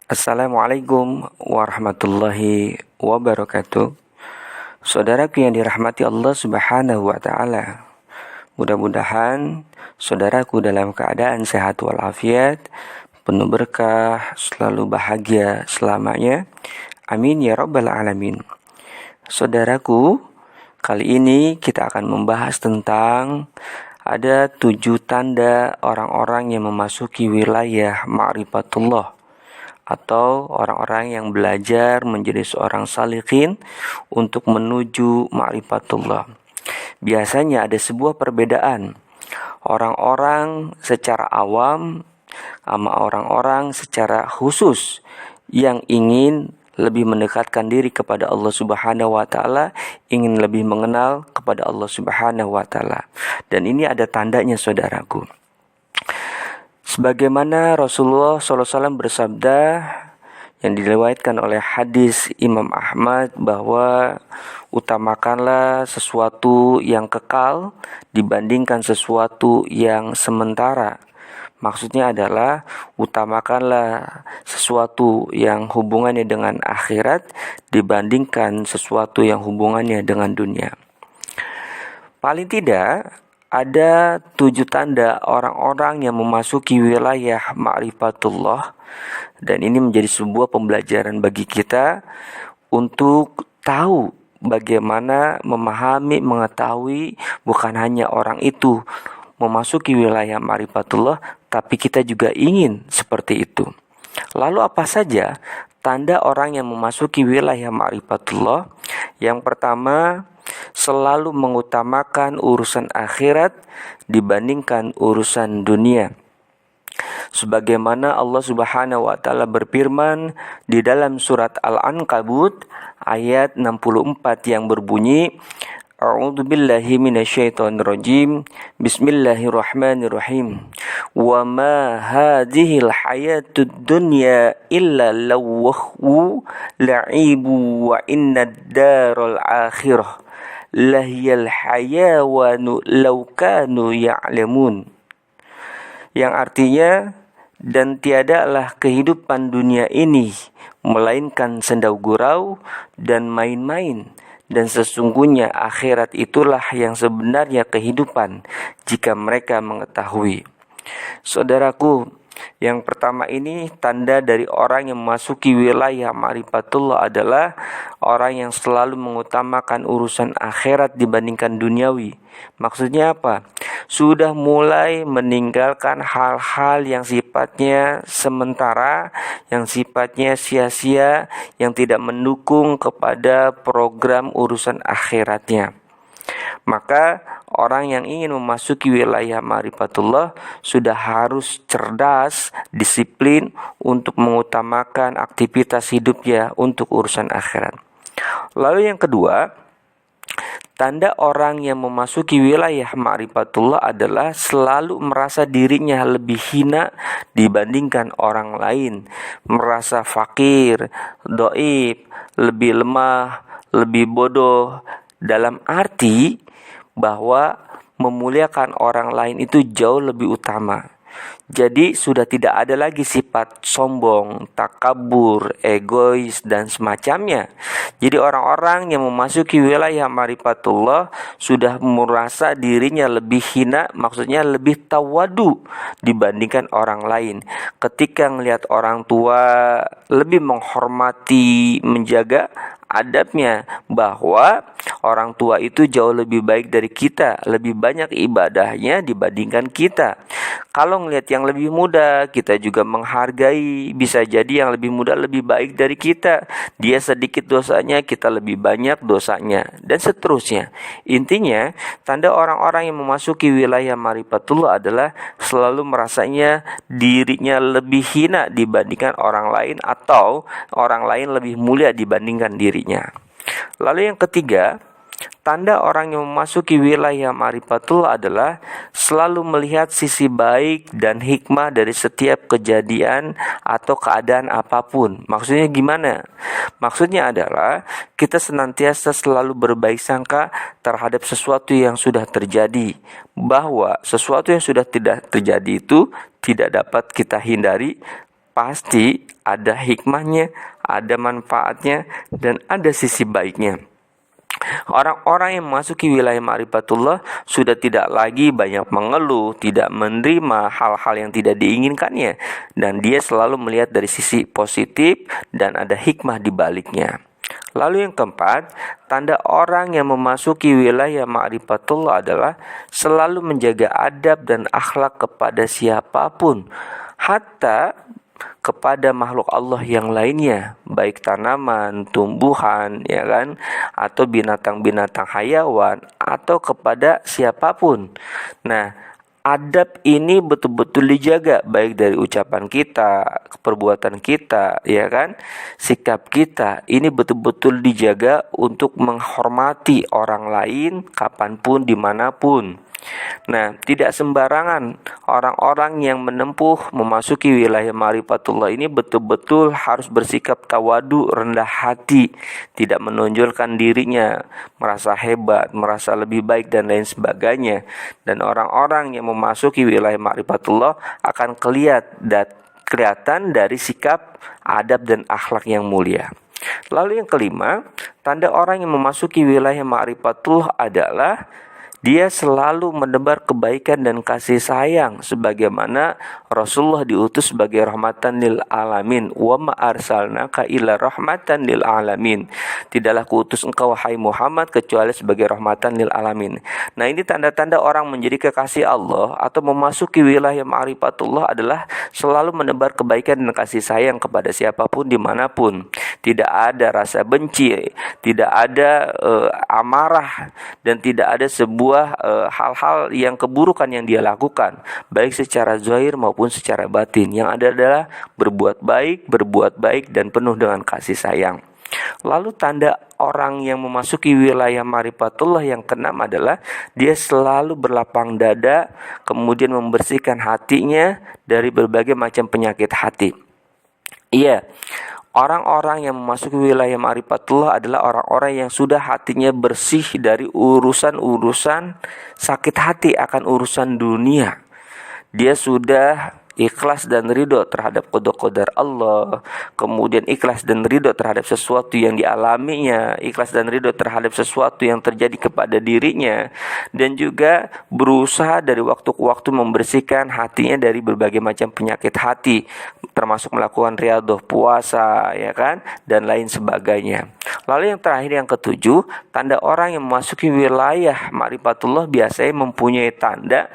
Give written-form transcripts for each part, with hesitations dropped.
Assalamualaikum warahmatullahi wabarakatuh. Saudaraku yang dirahmati Allah Subhanahu wa taala. Mudah-mudahan saudaraku dalam keadaan sehat walafiat, penuh berkah, selalu bahagia selamanya. Amin ya rabbal alamin. Saudaraku, kali ini kita akan membahas tentang ada 7 tanda orang-orang yang memasuki wilayah ma'rifatullah, atau orang-orang yang belajar menjadi seorang salihin untuk menuju ma'rifatullah. Biasanya ada sebuah perbedaan orang-orang secara awam sama orang-orang secara khusus yang ingin lebih mendekatkan diri kepada Allah Subhanahu wa taala, ingin lebih mengenal kepada Allah Subhanahu wa taala. Dan ini ada tandanya, saudaraku. Sebagaimana Rasulullah SAW bersabda yang diriwayatkan oleh hadis Imam Ahmad bahwa utamakanlah sesuatu yang kekal dibandingkan sesuatu yang sementara. Maksudnya adalah utamakanlah sesuatu yang hubungannya dengan akhirat dibandingkan sesuatu yang hubungannya dengan dunia. Paling tidak ada 7 tanda orang-orang yang memasuki wilayah ma'rifatullah, dan ini menjadi sebuah pembelajaran bagi kita untuk tahu bagaimana memahami, mengetahui bukan hanya orang itu memasuki wilayah ma'rifatullah, tapi kita juga ingin seperti itu. Lalu apa saja tanda orang yang memasuki wilayah ma'rifatullah? Yang pertama, selalu mengutamakan urusan akhirat dibandingkan urusan dunia. Sebagaimana Allah Subhanahu wa taala berfirman di dalam surat Al-Ankabut ayat 64 yang berbunyi, A'udzu billahi minasyaitonir rajim. Bismillahirrahmanirrahim. Wa ma hadhil hayatud dunya illa lawhu la'ibu wa innad daral akhirah lahiyal hayawanu law kanu ya'lamun. Yang artinya, dan tiadalah kehidupan dunia ini melainkan sendau gurau dan main-main, dan sesungguhnya akhirat itulah yang sebenarnya kehidupan jika mereka mengetahui. Saudaraku, yang pertama ini tanda dari orang yang memasuki wilayah ma'rifatullah adalah orang yang selalu mengutamakan urusan akhirat dibandingkan duniawi. Maksudnya apa? Sudah mulai meninggalkan hal-hal yang sifatnya sementara, yang sifatnya sia-sia, yang tidak mendukung kepada program urusan akhiratnya. Maka orang yang ingin memasuki wilayah ma'rifatullah sudah harus cerdas, disiplin untuk mengutamakan aktivitas hidupnya untuk urusan akhirat. Lalu yang kedua, tanda orang yang memasuki wilayah ma'rifatullah adalah selalu merasa dirinya lebih hina dibandingkan orang lain, merasa fakir, dhaif, lebih lemah, lebih bodoh, dalam arti bahwa memuliakan orang lain itu jauh lebih utama. Jadi sudah tidak ada lagi sifat sombong, takabur, egois, dan semacamnya. Jadi orang-orang yang memasuki wilayah ma'rifatullah sudah merasa dirinya lebih hina, maksudnya lebih tawadu dibandingkan orang lain. Ketika melihat orang tua lebih menghormati, menjaga adabnya, bahwa orang tua itu jauh lebih baik dari kita, lebih banyak ibadahnya dibandingkan kita. Kalau ngelihat yang lebih muda, kita juga menghargai. Bisa jadi yang lebih muda lebih baik dari kita, dia sedikit dosanya, kita lebih banyak dosanya, dan seterusnya. Intinya, tanda orang-orang yang memasuki wilayah ma'rifatullah adalah selalu merasanya dirinya lebih hina dibandingkan orang lain, atau orang lain lebih mulia dibandingkan dirinya. Lalu yang ketiga, tanda orang yang memasuki wilayah ma'rifatullah adalah selalu melihat sisi baik dan hikmah dari setiap kejadian atau keadaan apapun. Maksudnya gimana? Maksudnya adalah kita senantiasa selalu berbaik sangka terhadap sesuatu yang sudah terjadi, bahwa sesuatu yang sudah tidak terjadi itu tidak dapat kita hindari, pasti ada hikmahnya, ada manfaatnya, dan ada sisi baiknya. Orang-orang yang memasuki wilayah ma'rifatullah sudah tidak lagi banyak mengeluh, tidak menerima hal-hal yang tidak diinginkannya, dan dia selalu melihat dari sisi positif dan ada hikmah di baliknya. Lalu yang keempat, tanda orang yang memasuki wilayah ma'rifatullah adalah selalu menjaga adab dan akhlak kepada siapapun, hatta kepada makhluk Allah yang lainnya, baik tanaman, tumbuhan, ya kan, atau binatang-binatang hayawan, atau kepada siapapun. Nah, adab ini betul-betul dijaga, baik dari ucapan kita, perbuatan kita, ya kan, sikap kita. Ini betul-betul dijaga untuk menghormati orang lain kapanpun, dimanapun. Nah, tidak sembarangan orang-orang yang menempuh memasuki wilayah ma'rifatullah ini betul-betul harus bersikap tawadu, rendah hati, tidak menonjolkan dirinya, merasa hebat, merasa lebih baik dan lain sebagainya. Dan orang-orang yang memasuki wilayah ma'rifatullah akan kelihatan dari sikap, adab dan akhlak yang mulia. Lalu yang kelima, tanda orang yang memasuki wilayah ma'rifatullah adalah dia selalu menebar kebaikan dan kasih sayang sebagaimana Rasulullah diutus sebagai rahmatan lil alamin. Wa ma arsalnaka illa rahmatan lil alamin. Tidaklah kuutus engkau wahai Muhammad kecuali sebagai rahmatan lil alamin. Nah, ini tanda-tanda orang menjadi kekasih Allah atau memasuki wilayah ma'rifatullah adalah selalu menebar kebaikan dan kasih sayang kepada siapapun dimanapun. Tidak ada rasa benci, tidak ada amarah, dan tidak ada sebuah hal-hal yang keburukan yang dia lakukan, baik secara zahir maupun secara batin. Yang ada adalah berbuat baik dan penuh dengan kasih sayang. Lalu tanda orang yang memasuki wilayah ma'rifatullah yang keenam adalah dia selalu berlapang dada, kemudian membersihkan hatinya dari berbagai macam penyakit hati. Iya, orang-orang yang memasuki wilayah ma'rifatullah adalah orang-orang yang sudah hatinya bersih dari urusan-urusan sakit hati akan urusan dunia. Dia sudah ikhlas dan ridho terhadap qada Allah, kemudian ikhlas dan ridho terhadap sesuatu yang dialaminya, ikhlas dan ridho terhadap sesuatu yang terjadi kepada dirinya, dan juga berusaha dari waktu ke waktu membersihkan hatinya dari berbagai macam penyakit hati, termasuk melakukan riyadhah, puasa, ya kan, dan lain sebagainya. Lalu yang terakhir, yang ketujuh, tanda orang yang memasuki wilayah ma'rifatullah biasanya mempunyai tanda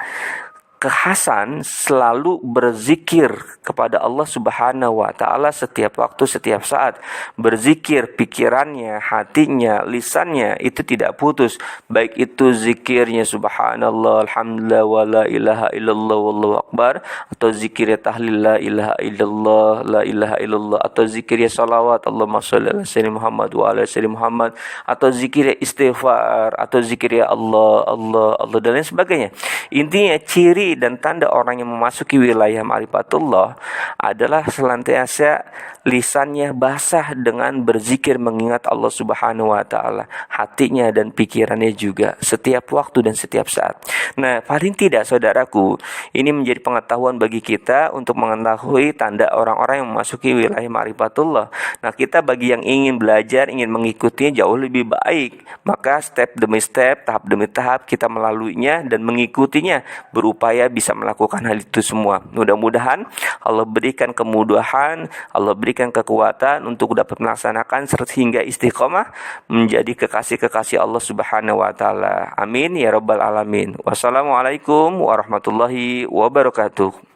kekhasan selalu berzikir kepada Allah Subhanahu wa taala setiap waktu, setiap saat. Berzikir pikirannya, hatinya, lisannya itu tidak putus. Baik itu zikirnya subhanallah, alhamdulillah, wala ilaha illallah, wallahu akbar, atau zikirnya tahlil la ilaha illallah, la ilaha illallah, atau zikirnya salawat Allahumma shalli ala sayyidina Muhammad wa ala sayyidina Muhammad, atau zikirnya istighfar, atau zikirnya Allah, Allah, Allah, dan lain sebagainya. Intinya ciri dan tanda orang yang memasuki wilayah ma'rifatullah adalah senantiasa lisannya basah dengan berzikir mengingat Allah Subhanahu wa taala, hatinya dan pikirannya juga setiap waktu dan setiap saat. Nah, paling tidak saudaraku, ini menjadi pengetahuan bagi kita untuk mengetahui tanda orang-orang yang memasuki wilayah ma'rifatullah. Nah, kita bagi yang ingin belajar, ingin mengikutinya jauh lebih baik, maka step demi step, tahap demi tahap kita melaluinya dan mengikutinya, berupaya bisa melakukan hal itu semua. Mudah-mudahan Allah berikan kemudahan, Allah berikan kekuatan untuk dapat melaksanakan sehingga istiqomah menjadi kekasih-kekasih Allah Subhanahu wa taala. Amin ya rabbal alamin. Wassalamualaikum warahmatullahi wabarakatuh.